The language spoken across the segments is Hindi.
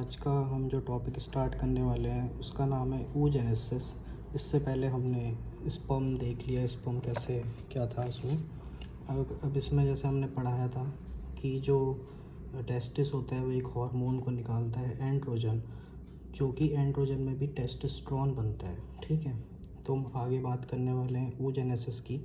आज का हम जो टॉपिक स्टार्ट करने वाले हैं उसका नाम है oogenesis। इससे पहले हमने स्पर्म देख लिया, स्पर्म कैसे क्या था उसमें। अब इसमें जैसे हमने पढ़ाया था कि जो टेस्टिस होता है वो एक हार्मोन को निकालता है एंड्रोजन, जो कि एंड्रोजन में भी टेस्टोस्टेरोन बनता है। ठीक है, तो हम आगे बात करने वाले हैं oogenesis की।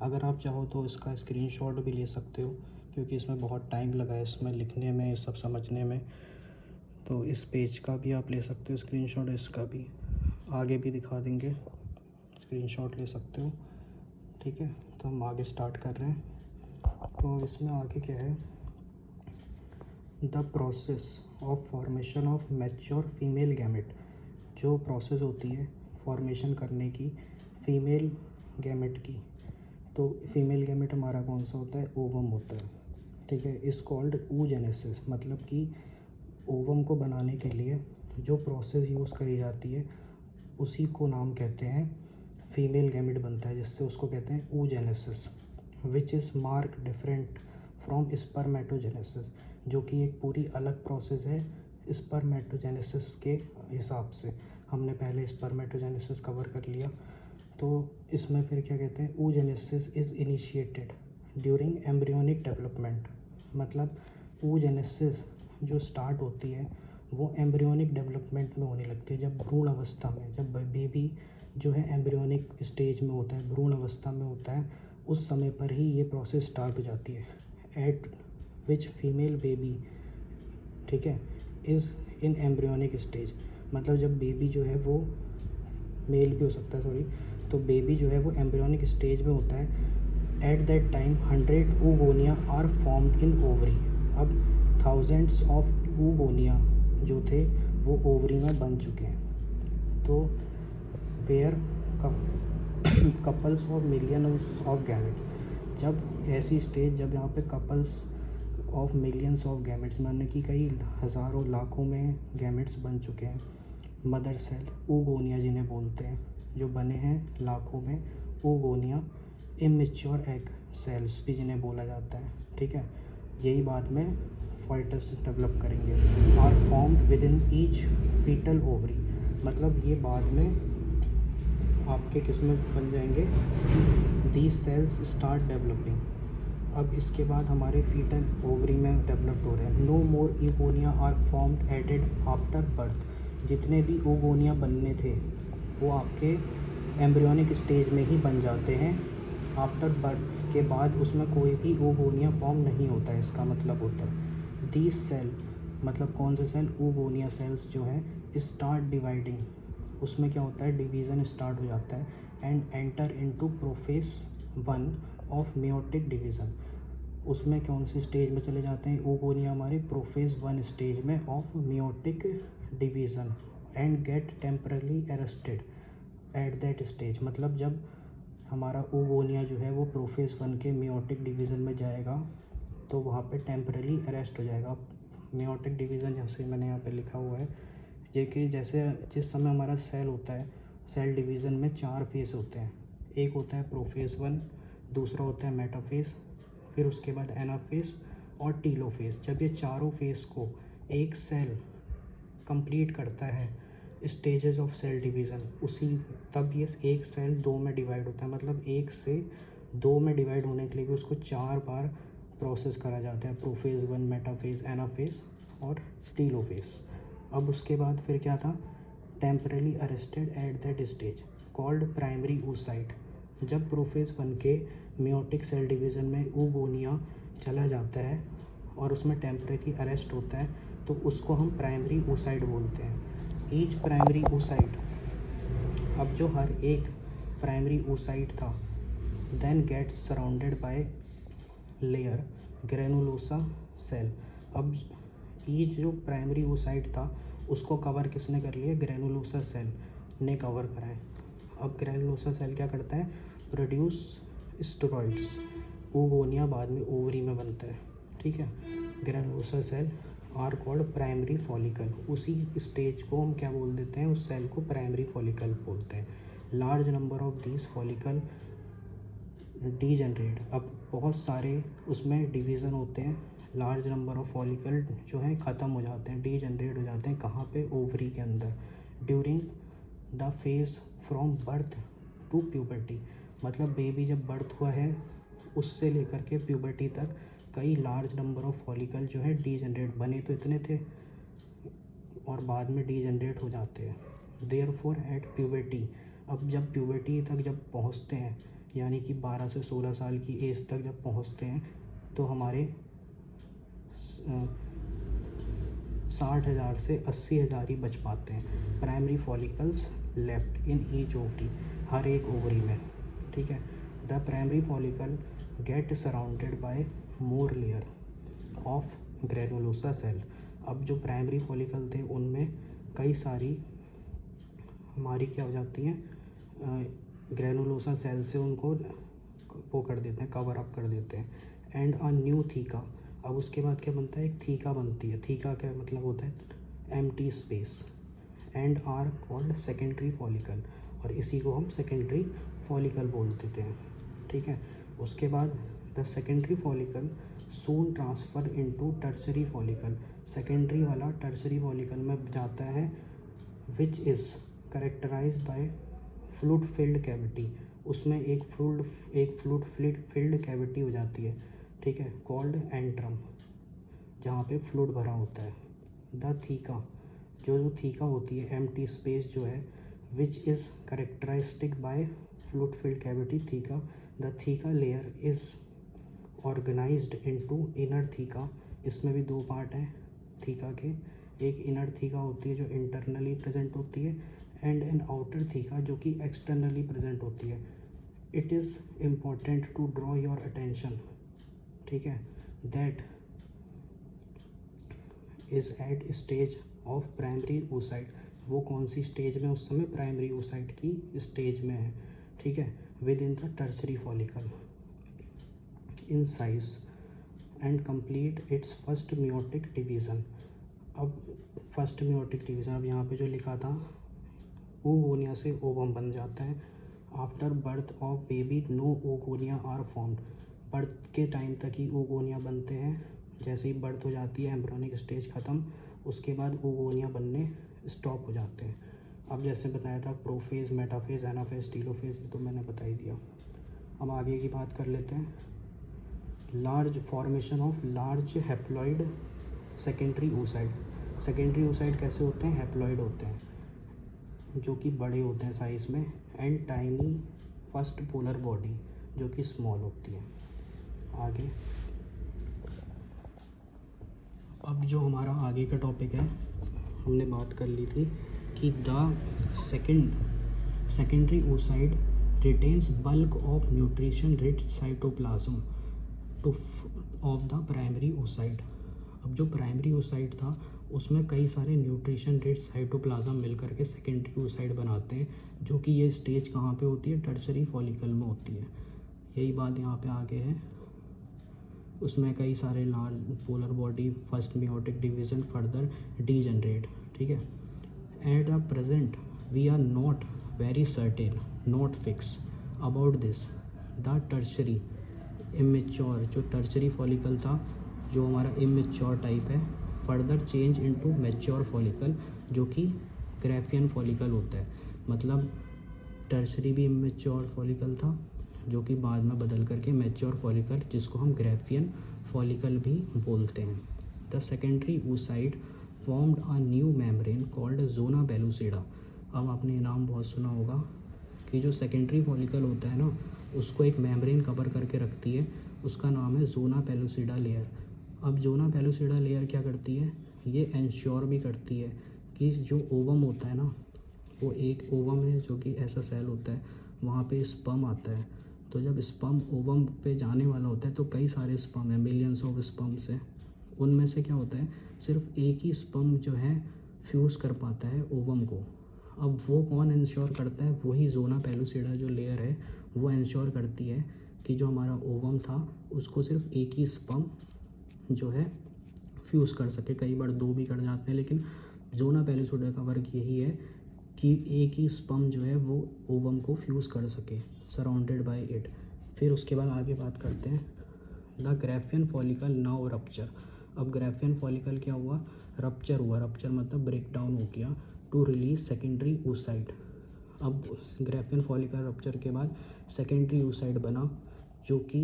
अगर आप चाहो तो इसका स्क्रीनशॉट भी ले सकते हो, क्योंकि इसमें बहुत टाइम लगा है इसमें लिखने में, ये सब समझने में। तो इस पेज का भी आप ले सकते हो स्क्रीनशॉट, इसका भी आगे भी दिखा देंगे, स्क्रीनशॉट ले सकते हो। ठीक है, तो हम आगे स्टार्ट कर रहे हैं। तो इसमें आगे क्या है, the process of formation of mature female gamete. जो प्रोसेस होती है फॉर्मेशन करने की फीमेल गैमेट की, तो फीमेल गैमेट हमारा कौन सा होता है, ओवम होता है। ठीक है, इस कॉल्ड oogenesis, मतलब कि ओवम को बनाने के लिए जो प्रोसेस यूज़ करी जाती है उसी को नाम कहते हैं फीमेल गैमेट बनता है, जिससे उसको कहते हैं oogenesis, which is mark different from spermatogenesis, जो कि एक पूरी अलग प्रोसेस है स्पर्मेटोजेनेसिस के हिसाब से। हमने पहले स्पर्मेटोजेनेसिस कवर कर लिया। तो इसमें फिर क्या कहते हैं, oogenesis is initiated during embryonic development. मतलब oogenesis जो स्टार्ट होती है वो एम्ब्रियोनिक डेवलपमेंट में होने लगती है, जब भ्रूण अवस्था में, जब बेबी जो है एम्ब्रियोनिक स्टेज में होता है, भ्रूण अवस्था में होता है, उस समय पर ही ये प्रोसेस स्टार्ट हो जाती है। एट विच फीमेल बेबी, ठीक है, इज़ इन एम्ब्रियोनिक स्टेज। मतलब जब बेबी जो है वो मेल भी हो सकता है, सॉरी, तो बेबी जो है वो एम्ब्रियोनिक स्टेज में होता है। At that time 100 oogonia are formed in ovary. अब थाउजेंड्स ऑफ oogonia जो थे वो ओवरी में बन चुके हैं। तो where couples of millions of gametes, जब ऐसी स्टेज, जब यहाँ पे couples of millions of gametes, माने कि कई हज़ारों लाखों में गैमेट्स बन चुके हैं। मदर सेल oogonia जिन्हें बोलते हैं, जो बने हैं लाखों में, oogonia इमेच्योर एग सेल्स भी जिन्हें बोला जाता है। ठीक है, यही बाद में फॉइटस डेवलप करेंगे। Are formed within each foetal ovary, मतलब ये बाद में आपके किस में बन जाएंगे, दीज सेल्स स्टार्ट डेवलपिंग। अब इसके बाद हमारे फीटल ओवरी में डेवलप्ड हो रहे हैं। No more oogonia are formed added after birth. जितने भी oogonia बनने थे वो आपके एम्ब्रियोनिक स्टेज में ही बन जाते हैं। आफ्टर बर्थ के बाद उसमें कोई भी oogonia फॉर्म नहीं होता है, इसका मतलब होता है दीज सेल, मतलब कौन से सेल, oogonia सेल्स जो हैं स्टार्ट डिवाइडिंग। उसमें क्या होता है, डिवीज़न स्टार्ट हो जाता है। And enter into prophase 1 of meiotic division. उसमें कौन सी स्टेज में चले जाते हैं oogonia, हमारे प्रोफेस 1 स्टेज में of meiotic division. And get temporarily arrested at that stage, मतलब जब हमारा oogonia जो है वो प्रोफेस 1 के मेयोटिक डिवीज़न में जाएगा तो वहाँ पे टेम्परली अरेस्ट हो जाएगा। मेयोटिक डिवीज़न जैसे मैंने यहाँ पे लिखा हुआ है, ये कि जैसे जिस समय हमारा सेल होता है, सेल डिवीज़न में 4 फेस होते हैं। एक होता है प्रोफेस 1, दूसरा होता है मेटाफेस, फिर उसके बाद एनाफेस और टीलोफेस। जब ये चारों फेस को एक सेल कंप्लीट करता है, स्टेजेस ऑफ सेल डिवीज़न, उसी तब ये एक सेल 2 में डिवाइड होता है। मतलब 1 से 2 में डिवाइड होने के लिए भी उसको 4 बार प्रोसेस करा जाता है, प्रोफेस 1, मेटाफेस, एनाफेस और टीलोफेस। अब उसके बाद फिर क्या था, temporarily arrested at that stage called primary oocyte। जब प्रोफेस 1 के मेयोटिक सेल डिवीज़न में oogonia चला जाता है और उसमें टेम्पररी अरेस्ट होता है, तो उसको हम प्राइमरी oocyte बोलते हैं। ईच प्राइमरी oocyte, अब जो हर एक प्राइमरी oocyte था, then gets surrounded by layer granulosa cell. अब ईच जो प्राइमरी oocyte था उसको कवर किसने कर लिया, ग्रेनुलोसा सेल ने कवर करा है। अब ग्रेनुलोसा सेल क्या करता है, प्रोड्यूस स्टेरॉइड्स। oogonia बाद में ओवरी में बनता है। ठीक है, granulosa cell are called primary follicle. उसी स्टेज को हम क्या बोल देते हैं, उस सेल को प्राइमरी फॉलिकल बोलते हैं। Large number of these follicle degenerate, अब बहुत सारे उसमें डिवीज़न होते हैं, लार्ज नंबर ऑफ फॉलिकल जो हैं ख़त्म हो जाते हैं, डीजनरेट हो जाते हैं, कहाँ पे, ओवरी के अंदर, during the phase from birth to puberty, मतलब बेबी जब बर्थ हुआ है उससे लेकर के प्यूबर्टी तक कई लार्ज नंबर ऑफ फॉलिकल जो है डीजनरेट, बने तो इतने थे और बाद में डीजनरेट हो जाते हैं। देयरफॉर एट प्यूबर्टी, अब जब प्यूबर्टी तक जब पहुंचते हैं, यानी कि 12 से 16 साल की एज तक जब पहुंचते हैं, तो हमारे 60,000 से 80,000 ही बच पाते हैं primary follicles left in each ovary, हर एक ओवरी में, ठीक है। The primary follicle get surrounded by more layer of granulosa cell, अब जो प्राइमरी फॉलिकल थे उनमें कई सारी हमारी क्या हो जाती हैं, ग्रेनुलोसा सेल से उनको वो कर देते हैं, कवर अप कर देते हैं। एंड अ न्यू थीका, अब उसके बाद क्या बनता है, एक थीका बनती है। थीका क्या मतलब होता है, empty space. And are called secondary follicle, और इसी को हम सेकेंडरी फॉलिकल बोल देते हैं, ठीक है। उसके बाद the secondary follicle soon transfer into tertiary follicle, secondary वाला टर्सरी फॉलिकल में जाता है, which is characterised by fluid filled cavity, उसमें एक फ्लूइड फिल्ड कैविटी हो जाती है, ठीक है, कॉल्ड एंट्रम, जहाँ पे फ्लूइड भरा होता है। द थीका, जो थीका होती है, एम्प्टी स्पेस जो है, which is characteristic by fluid filled cavity theca, the theca layer is organised into inner theca, इसमें भी दो पार्ट हैं थीका के, एक इनर थीका होती है जो इंटरनली प्रेजेंट होती है, एंड एन आउटर थीका जो कि एक्सटर्नली प्रेजेंट होती है। It is important to draw your attention, ठीक है, that is at stage of primary oocyte, वो कौन सी स्टेज में उस समय प्राइमरी oocyte की स्टेज में है, ठीक है, with in the tertiary follicle in size and complete it's first meiotic division. अब फर्स्ट मियोटिक डिवीज़न, अब यहाँ पे जो लिखा था, oogonia से ओवम बन जाता है। After birth of baby no oogonia are formed, birth के टाइम तक ही oogonia बनते हैं, जैसे ही बर्थ हो जाती है एम्ब्रियोनिक स्टेज ख़त्म, उसके बाद oogonia बनने स्टॉप हो जाते हैं। अब जैसे बताया था प्रोफेज, मेटाफेज, एनाफेज, टीलोफेज, तो मैंने बता ही दिया। अब आगे की बात कर लेते हैं। Large formation of large haploid secondary oocyte, secondary oocyte कैसे होते हैं, हैप्लॉइड होते हैं, जो कि बड़े होते हैं साइज़ में, and tiny first polar body जो कि स्मॉल होती है। आगे अब जो हमारा आगे का टॉपिक है, हमने बात कर ली थी कि the secondary oocyte retains bulk of nutrition rich cytoplasm two of the primary oocyte, अब जो प्राइमरी oocyte था उसमें कई सारे न्यूट्रिशन रिच साइटोप्लाज्म मिलकर के सेकेंडरी oocyte बनाते हैं, जो कि ये स्टेज कहाँ पे होती है, टर्सरी फॉलिकल में होती है। यही बात यहाँ पे आगे है, उसमें कई सारे large polar body, first meiotic division, further degenerate, ठीक है। At the present we are not very certain, not fix about this the tertiary immature, जो टर्सरी फॉलिकल था जो हमारा इमेच्योर टाइप है, further change into mature follicle जो कि ग्राफियन फॉलिकल होता है, मतलब टर्सरी भी इमेच्योर फॉलिकल था जो कि बाद में बदल करके मैच्योर फॉलिकल, जिसको हम ग्राफियन फॉलिकल भी बोलते हैं। The secondary oocyte formed a new membrane called zona pellucida, अब आपने नाम बहुत सुना होगा कि जो सेकेंडरी फॉलिकल होता है ना, उसको एक मेम्ब्रेन कवर करके रखती है, उसका नाम है जोना पेलुसिडा लेयर। अब जोना पेलुसिडा लेयर क्या करती है, ये इंश्योर भी करती है कि जो ओवम होता है ना, वो एक ओवम है जो कि ऐसा सेल होता है, वहाँ पे स्पर्म आता है, तो जब स्पर्म ओवम पे जाने वाला होता है तो कई सारे स्पर्म हैं, मिलियंस ऑफ स्पर्म्स हैं, उनमें से क्या होता है, सिर्फ एक ही स्पर्म जो है फ्यूज़ कर पाता है ओवम को। अब वो कौन इंश्योर करता है, वही जोना पेलुसिडा जो लेयर है वो इंश्योर करती है कि जो हमारा ओवम था उसको सिर्फ एक ही स्पर्म जो है फ्यूज़ कर सके, कई बार दो भी कर जाते हैं, लेकिन जोना पेलुसिडा का वर्क यही है कि एक ही स्पर्म जो है वो ओवम को फ्यूज़ कर सके, सराउंडेड बाय इट। फिर उसके बाद आगे बात करते हैं the Graafian follicle now rupture. अब ग्राफियन फॉलिकल क्या हुआ, रप्चर हुआ, रप्चर मतलब ब्रेक डाउन हो गया, टू रिलीज सेकेंडरी oocyte। अब ग्राफियन फॉलिकल रप्चर के बाद सेकेंडरी oocyte बना जो कि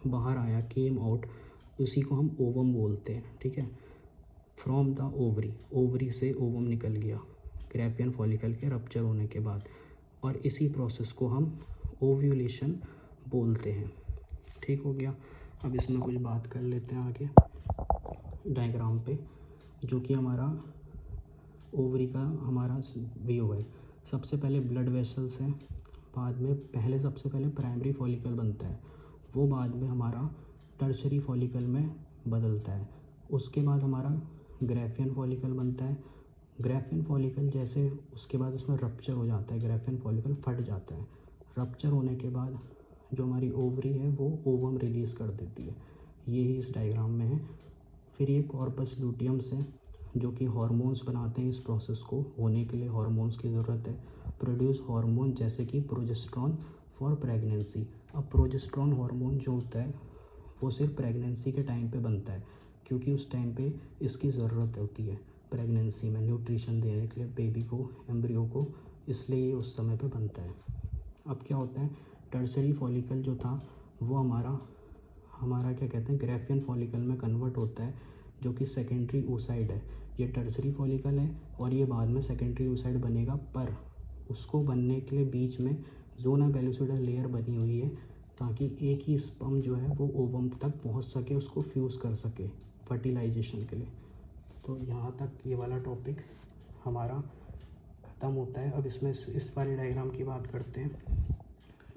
बाहर आया, केम आउट, उसी को हम ओवम बोलते हैं, ठीक है। फ्रॉम द ओवरी, ओवरी से ओवम निकल गया ग्राफियन फॉलिकल के रप्चर होने के बाद, और इसी प्रोसेस को हम ओव्यूलेशन बोलते हैं। ठीक हो गया। अब इसमें कुछ बात कर लेते हैं आगे डायग्राम पे, जो कि हमारा ओवरी का हमारा व्यू है। सबसे पहले ब्लड वेसल्स हैं, बाद में पहले सबसे पहले प्राइमरी फॉलिकल बनता है, वो बाद में हमारा टर्शरी फॉलिकल में बदलता है। उसके बाद हमारा ग्राफियन फॉलिकल बनता है। ग्राफियन फॉलिकल जैसे उसके बाद उसमें रप्चर हो जाता है, ग्राफियन फॉलिकल फट जाता है। रप्चर होने के बाद जो हमारी ओवरी है वो ओवम रिलीज़ कर देती है, ये ही इस डायग्राम में है। फिर ये कॉर्पस लूटियम्स है जो कि हार्मोन्स बनाते हैं। इस प्रोसेस को होने के लिए हार्मोन्स की ज़रूरत है, प्रोड्यूस हार्मोन जैसे कि प्रोजेस्टेरॉन फॉर प्रेगनेंसी। अब प्रोजेस्टेरॉन हार्मोन जो होता है वो सिर्फ प्रेगनेंसी के टाइम पे बनता है, क्योंकि उस टाइम पे इसकी ज़रूरत होती है प्रेगनेंसी में न्यूट्रिशन देने के लिए बेबी को, एम्ब्रियो को, इसलिए ये उस समय पे बनता है। अब क्या होता है, टर्सरी फॉलिकल जो था वो हमारा क्या कहते हैं ग्राफियन फॉलिकल में कन्वर्ट होता है, जो कि सेकेंडरी oocyte है। ये टर्सरी फॉलिकल है और ये बाद में सेकेंडरी oocyte बनेगा, पर उसको बनने के लिए बीच में ज़ोना पेलुसिडा लेयर बनी हुई है, ताकि एक ही स्पर्म जो है वो ओवम तक पहुंच सके, उसको फ्यूज़ कर सके फर्टिलाइजेशन के लिए। तो यहाँ तक ये वाला टॉपिक हमारा ख़त्म होता है। अब इसमें इस वाले डायग्राम की बात करते हैं।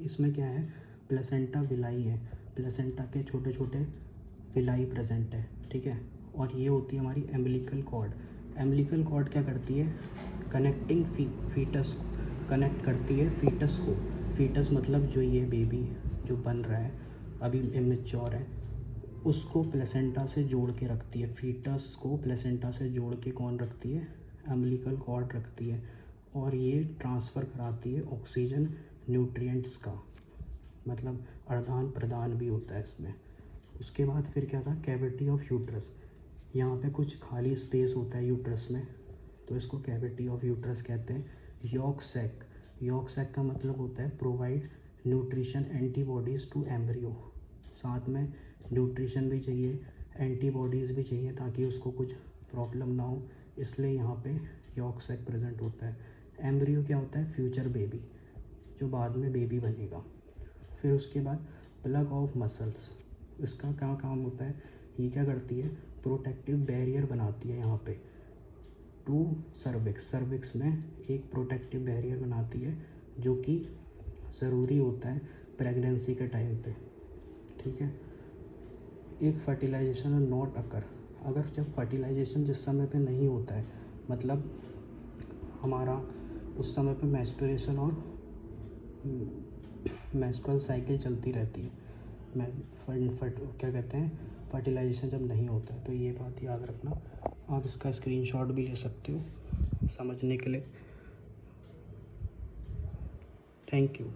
इसमें क्या है, प्लेसेंटा विलाई है, प्लेसेंटा के छोटे छोटे विलाई प्रेजेंट है, ठीक है। और ये होती है हमारी एम्बिलिकल कॉर्ड। एम्बिलिकल कॉर्ड क्या करती है, कनेक्टिंग फीटस, कनेक्ट करती है फीटस को। फीटस मतलब जो ये बेबी जो बन रहा है अभी इमेच्योर है, उसको प्लेसेंटा से जोड़ के रखती है। फीटस को प्लेसेंटा से जोड़ के कौन रखती है, एम्बिलिकल कॉर्ड रखती है, और ये ट्रांसफ़र कराती है ऑक्सीजन, न्यूट्रिएंट्स का, मतलब आदान प्रदान भी होता है इसमें। उसके बाद फिर क्या था, कैविटी ऑफ यूट्रस। यहाँ पे कुछ खाली स्पेस होता है यूट्रस में, तो इसको कैविटी ऑफ यूट्रस कहते हैं। यॉक सैक, यॉक सैक का मतलब होता है provide nutrition antibodies to embryo. साथ में न्यूट्रिशन भी चाहिए, एंटीबॉडीज़ भी चाहिए, ताकि उसको कुछ प्रॉब्लम ना हो, इसलिए यहाँ पे यॉक सैक प्रेजेंट होता है। एम्ब्रियो क्या होता है, फ्यूचर बेबी, जो बाद में बेबी बनेगा। फिर उसके बाद प्लग ऑफ मसल्स, इसका क्या काम होता है, ये क्या करती है, प्रोटेक्टिव बैरियर बनाती है यहाँ पे टू सर्विक्स, सर्विक्स में एक प्रोटेक्टिव बैरियर बनाती है, जो कि ज़रूरी होता है प्रेगनेंसी के टाइम पे, ठीक है। इफ़ फर्टिलाइजेशन नॉट अकर, अगर जब फर्टिलाइजेशन जिस समय पे नहीं होता है, मतलब हमारा उस समय पे मेंस्ट्रुएशन और मेंस्ट्रुअल साइकिल चलती रहती है, क्या कहते हैं फर्टिलाइजेशन जब नहीं होता है, तो ये बात याद रखना। आप इसका स्क्रीनशॉट भी ले सकते हो समझने के लिए। Thank you.